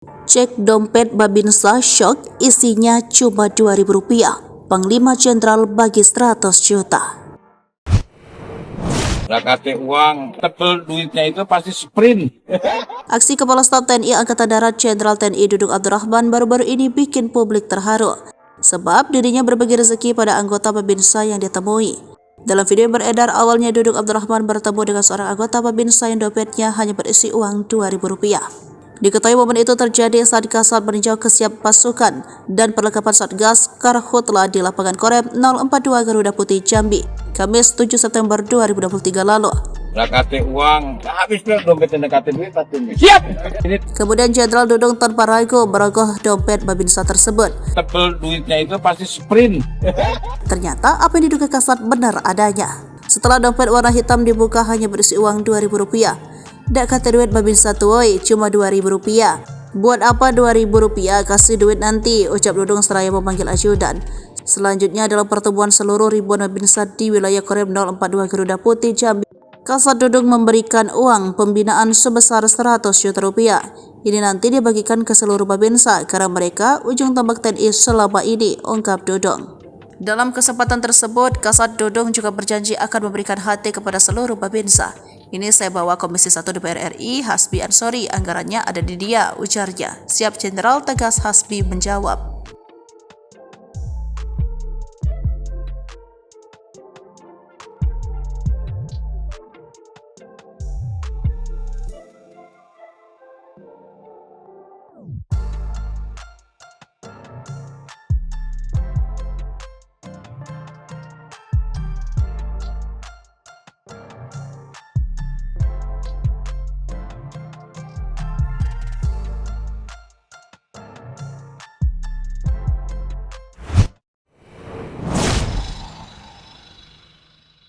Cek dompet Babinsa syok, isinya cuma Rp2.000. Panglima Jenderal bagi 100 juta. Kasih uang, tebel duitnya itu pasti sprint. Aksi Kepala Staf TNI Angkatan Darat Jenderal TNI Dudung Abdurrahman baru-baru ini bikin publik terharu. Sebab dirinya berbagi rezeki pada anggota Babinsa yang ditemui. Dalam video yang beredar, awalnya Dudung Abdurrahman bertemu dengan seorang anggota Babinsa yang dompetnya hanya berisi uang Rp2.000. Diketahui momen itu terjadi saat Kasat meninjau kesiap pasukan dan perlengkapan Satgas Karhutla di lapangan Korem 042 Garuda Putih Jambi, Kamis 7 September 2023 lalu. Kasih uang, habis tuh dompetnya kasih duit pasti siap. Kemudian Jenderal Dudung tanpa ragu merogoh dompet Babinsa tersebut. Tebel duitnya itu pasti sprint. Ternyata apa yang diduga Kasat benar adanya. Setelah dompet warna hitam dibuka hanya berisi uang Rp2.000. Dak kata duit Babinsa tuoi, cuma Rp2.000. Buat apa Rp2.000, kasih duit nanti, ucap Dudung seraya memanggil ajudan. Selanjutnya dalam pertemuan seluruh ribuan Babinsa di wilayah Korem 042 Garuda Putih Jambi, Kasat Dudung memberikan uang pembinaan sebesar Rp100 juta. Ini nanti dibagikan ke seluruh Babinsa karena mereka ujung tombak TNI selama ini, ungkap Dudung. Dalam kesempatan tersebut, Kasat Dudung juga berjanji akan memberikan HT kepada seluruh Babinsa. Ini saya bawa Komisi 1 DPR RI, Hasbi Ansori, anggarannya ada di dia, ujarnya. Siap Jenderal, tegas Hasbi menjawab.